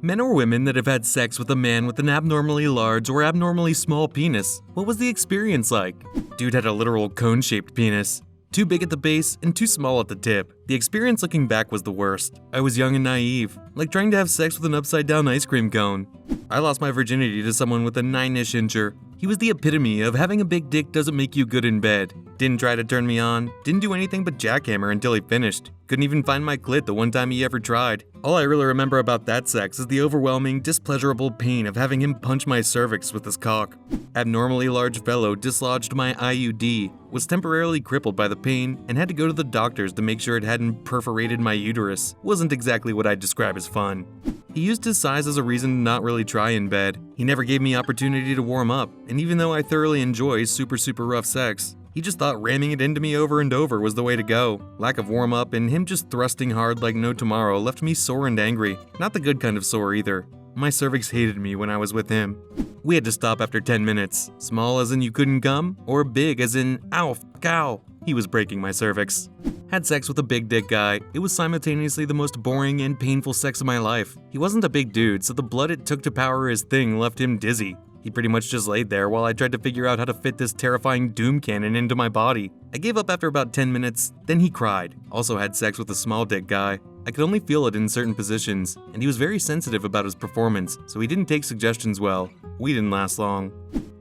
Men or women that have had sex with a man with an abnormally large or abnormally small penis, what was the experience like? Dude had a literal cone-shaped penis. Too big at the base and too small at the tip. The experience looking back was the worst. I was young and naive, like trying to have sex with an upside-down ice cream cone. I lost my virginity to someone with a 9-ish incher. He was the epitome of having a big dick doesn't make you good in bed. Didn't try to turn me on, didn't do anything but jackhammer until he finished. Couldn't even find my clit the one time he ever tried. All I really remember about that sex is the overwhelming, displeasurable pain of having him punch my cervix with his cock. Abnormally large fellow dislodged my IUD, was temporarily crippled by the pain, and had to go to the doctors to make sure it hadn't perforated my uterus. Wasn't exactly what I'd describe as fun. He used his size as a reason to not really try in bed. He never gave me opportunity to warm up, and even though I thoroughly enjoy super rough sex, he just thought ramming it into me over and over was the way to go. Lack of warm-up and him just thrusting hard like no tomorrow left me sore and angry. Not the good kind of sore either. My cervix hated me when I was with him. We had to stop after 10 minutes. Small as in you couldn't come, or big as in ow, cow. He was breaking my cervix. Had sex with a big dick guy. It was simultaneously the most boring and painful sex of my life. He wasn't a big dude, so the blood it took to power his thing left him dizzy. He pretty much just laid there while I tried to figure out how to fit this terrifying doom cannon into my body. I gave up after about 10 minutes, then he cried. Also had sex with a small dick guy. I could only feel it in certain positions, and he was very sensitive about his performance, so he didn't take suggestions well. We didn't last long.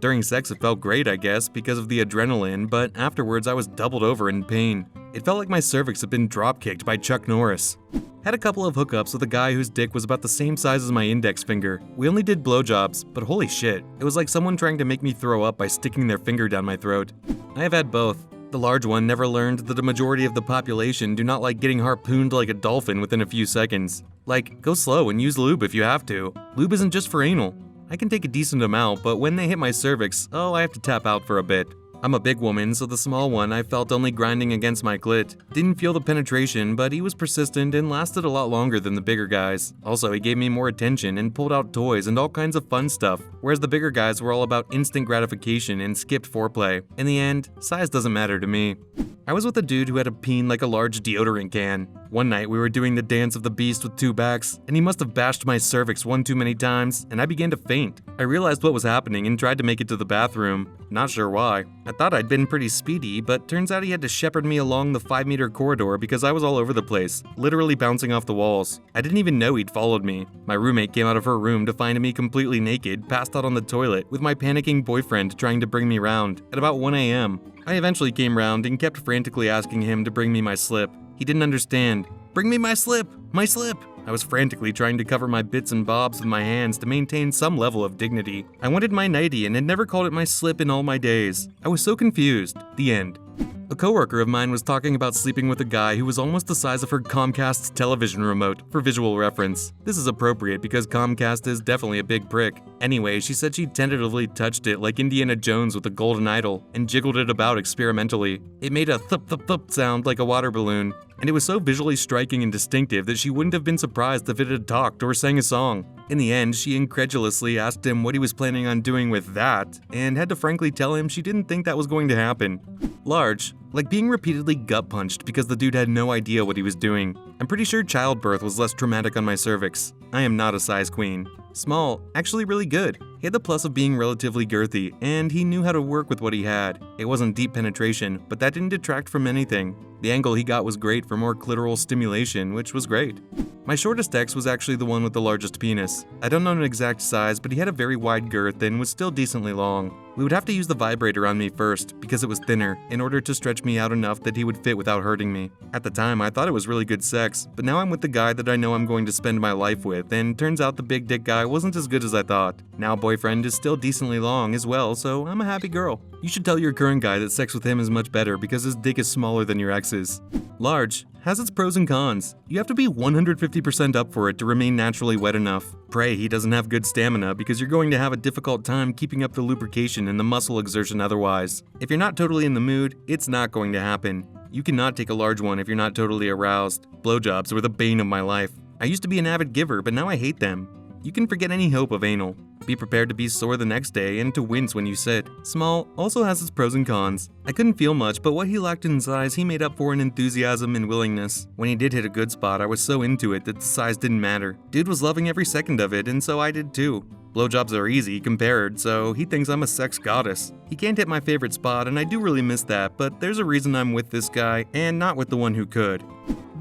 During sex it felt great, I guess, because of the adrenaline, but afterwards I was doubled over in pain. It felt like my cervix had been drop-kicked by Chuck Norris. Had a couple of hookups with a guy whose dick was about the same size as my index finger. We only did blowjobs, but holy shit, it was like someone trying to make me throw up by sticking their finger down my throat. I have had both. The large one never learned that the majority of the population do not like getting harpooned like a dolphin within a few seconds. Like, go slow and use lube if you have to. Lube isn't just for anal. I can take a decent amount, but when they hit my cervix, I have to tap out for a bit. I'm a big woman, so the small one I felt only grinding against my clit. Didn't feel the penetration, but he was persistent and lasted a lot longer than the bigger guys. Also, he gave me more attention and pulled out toys and all kinds of fun stuff, whereas the bigger guys were all about instant gratification and skipped foreplay. In the end, size doesn't matter to me. I was with a dude who had a peen like a large deodorant can. One night we were doing the dance of the beast with two backs, and he must have bashed my cervix one too many times, and I began to faint. I realized what was happening and tried to make it to the bathroom. Not sure why. I thought I'd been pretty speedy, but turns out he had to shepherd me along the 5-meter corridor because I was all over the place, literally bouncing off the walls. I didn't even know he'd followed me. My roommate came out of her room to find me completely naked, passed out on the toilet, with my panicking boyfriend trying to bring me round, at about 1 a.m. I eventually came round and kept frantically asking him to bring me my slip. He didn't understand. Bring me my slip! My slip! I was frantically trying to cover my bits and bobs with my hands to maintain some level of dignity. I wanted my nightie and had never called it my slip in all my days. I was so confused. The end. A coworker of mine was talking about sleeping with a guy who was almost the size of her Comcast television remote, for visual reference. This is appropriate because Comcast is definitely a big prick. Anyway, she said she tentatively touched it like Indiana Jones with a golden idol and jiggled it about experimentally. It made a thup sound like a water balloon, and it was so visually striking and distinctive that she wouldn't have been surprised if it had talked or sang a song. In the end, she incredulously asked him what he was planning on doing with that, and had to frankly tell him she didn't think that was going to happen. Large, like being repeatedly gut-punched because the dude had no idea what he was doing. I'm pretty sure childbirth was less traumatic on my cervix. I am not a size queen. Small, actually really good. He had the plus of being relatively girthy, and he knew how to work with what he had. It wasn't deep penetration, but that didn't detract from anything. The angle he got was great for more clitoral stimulation, which was great. My shortest ex was actually the one with the largest penis. I don't know an exact size, but he had a very wide girth and was still decently long. We would have to use the vibrator on me first, because it was thinner, in order to stretch me out enough that he would fit without hurting me. At the time, I thought it was really good sex, but now I'm with the guy that I know I'm going to spend my life with, and turns out the big dick guy wasn't as good as I thought. Now boyfriend is still decently long as well, so I'm a happy girl. You should tell your current guy that sex with him is much better because his dick is smaller than your ex's. Large has its pros and cons. You have to be 150% up for it to remain naturally wet enough. Pray he doesn't have good stamina because you're going to have a difficult time keeping up the lubrication and the muscle exertion otherwise. If you're not totally in the mood, it's not going to happen. You cannot take a large one if you're not totally aroused. Blowjobs were the bane of my life. I used to be an avid giver, but now I hate them. You can forget any hope of anal. Be prepared to be sore the next day and to wince when you sit. Small also has its pros and cons. I couldn't feel much, but what he lacked in size he made up for in enthusiasm and willingness. When he did hit a good spot, I was so into it that the size didn't matter. Dude was loving every second of it, and so I did too. Blowjobs are easy compared, so he thinks I'm a sex goddess. He can't hit my favorite spot, and I do really miss that, but there's a reason I'm with this guy and not with the one who could.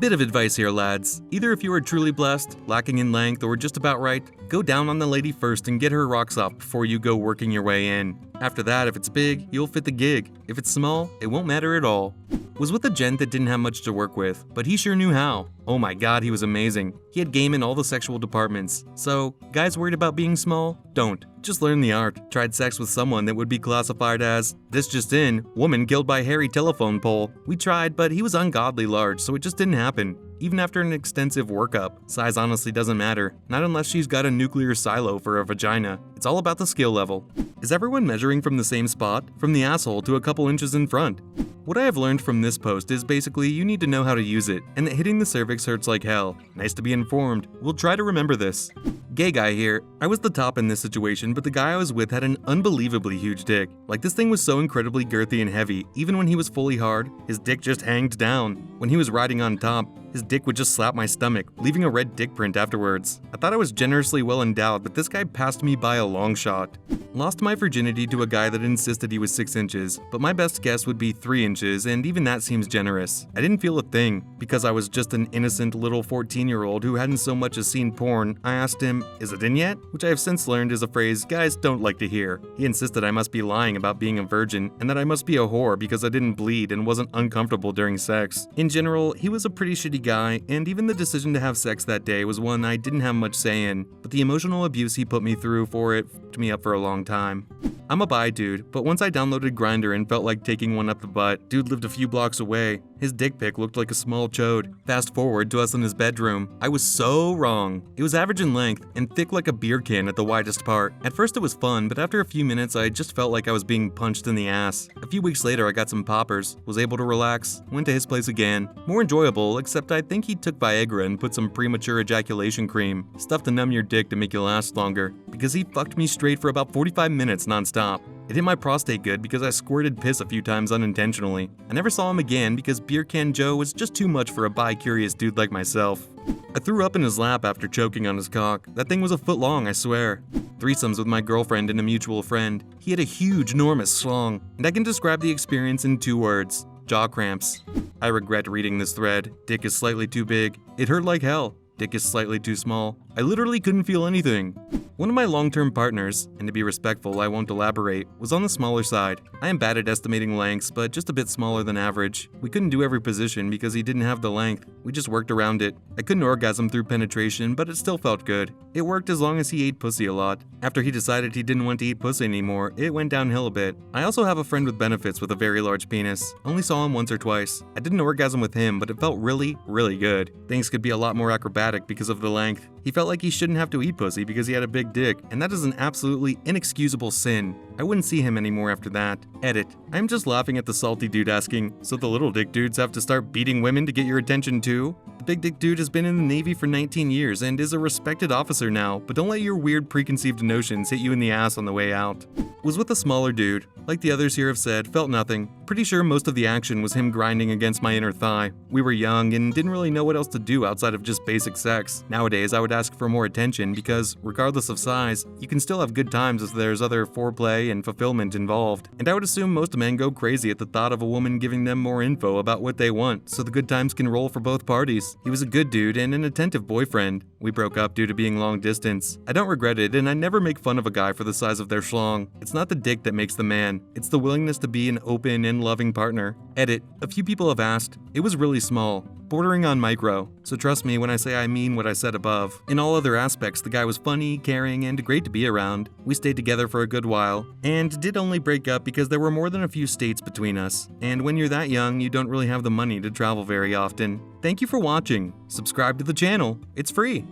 Bit of advice here, lads. Either if you are truly blessed, lacking in length, or just about right, go down on the lady first and get her rocks off before you go working your way in. After that, if it's big, you'll fit the gig. If it's small, it won't matter at all. Was with a gent that didn't have much to work with, but he sure knew how. Oh my god, he was amazing. He had game in all the sexual departments. So, guys worried about being small? Don't. Just learn the art. Tried sex with someone that would be classified as, this just in, woman killed by hairy telephone pole. We tried, but he was ungodly large, so it just didn't happen. Even after an extensive workup, size honestly doesn't matter, not unless she's got a nuclear silo for a vagina. It's all about the skill level. Is everyone measuring from the same spot? From the asshole to a couple inches in front? What I have learned from this post is basically you need to know how to use it, and that hitting the cervix hurts like hell. Nice to be informed. We'll try to remember this. Gay guy here. I was the top in this situation, but the guy I was with had an unbelievably huge dick. Like, this thing was so incredibly girthy and heavy, even when he was fully hard, his dick just hanged down. When he was riding on top, his dick would just slap my stomach, leaving a red dick print afterwards. I thought I was generously well endowed, but this guy passed me by a long shot. Lost my virginity to a guy that insisted he was 6 inches, but my best guess would be 3 inches, and even that seems generous. I didn't feel a thing. Because I was just an innocent little 14-year-old who hadn't so much as seen porn, I asked him, "Is it in yet?" Which I have since learned is a phrase guys don't like to hear. He insisted I must be lying about being a virgin, and that I must be a whore because I didn't bleed and wasn't uncomfortable during sex. In general, he was a pretty shitty guy, and even the decision to have sex that day was one I didn't have much say in, but the emotional abuse he put me through for it f***ed me up for a long time. I'm a bi dude, but once I downloaded Grindr and felt like taking one up the butt, dude lived a few blocks away. His dick pic looked like a small chode. Fast forward to us in his bedroom. I was so wrong. It was average in length and thick like a beer can at the widest part. At first it was fun, but after a few minutes I just felt like I was being punched in the ass. A few weeks later I got some poppers, was able to relax, went to his place again. More enjoyable, except I think he took Viagra and put some premature ejaculation cream, stuff to numb your dick to make you last longer, because he fucked me straight for about 45 minutes nonstop. It hit my prostate good because I squirted piss a few times unintentionally. I never saw him again because Beer Can Joe was just too much for a bi-curious dude like myself. I threw up in his lap after choking on his cock. That thing was a foot long, I swear. Threesomes with my girlfriend and a mutual friend. He had a huge, enormous schlong, and I can describe the experience in 2 words. Jaw cramps. I regret reading this thread. Dick is slightly too big. It hurt like hell. Dick is slightly too small. I literally couldn't feel anything. One of my long-term partners, and to be respectful, I won't elaborate, was on the smaller side. I am bad at estimating lengths, but just a bit smaller than average. We couldn't do every position because he didn't have the length. We just worked around it. I couldn't orgasm through penetration, but it still felt good. It worked as long as he ate pussy a lot. After he decided he didn't want to eat pussy anymore, it went downhill a bit. I also have a friend with benefits with a very large penis. Only saw him once or twice. I didn't orgasm with him, but it felt really, really good. Things could be a lot more acrobatic because of the length. He felt like he shouldn't have to eat pussy because he had a big dick, and that is an absolutely inexcusable sin. I wouldn't see him anymore after that. Edit. I'm just laughing at the salty dude asking, so the little dick dudes have to start beating women to get your attention too? The big dick dude has been in the Navy for 19 years and is a respected officer now, but don't let your weird preconceived notions hit you in the ass on the way out. Was with a smaller dude. Like the others here have said, felt nothing. Pretty sure most of the action was him grinding against my inner thigh. We were young and didn't really know what else to do outside of just basic sex. Nowadays, I would ask for more attention because, regardless of size, you can still have good times as there's other foreplay and fulfillment involved. And I would assume most men go crazy at the thought of a woman giving them more info about what they want, so the good times can roll for both parties. He was a good dude and an attentive boyfriend. We broke up due to being long distance. I don't regret it, and I never make fun of a guy for the size of their schlong. It's not the dick that makes the man. It's the willingness to be an open and loving partner. Edit. A few people have asked. It was really small, bordering on micro, so trust me when I say I mean what I said above. In all other aspects, the guy was funny, caring, and great to be around. We stayed together for a good while, and did only break up because there were more than a few states between us. And when you're that young, you don't really have the money to travel very often. Thank you for watching. Subscribe to the channel. It's free.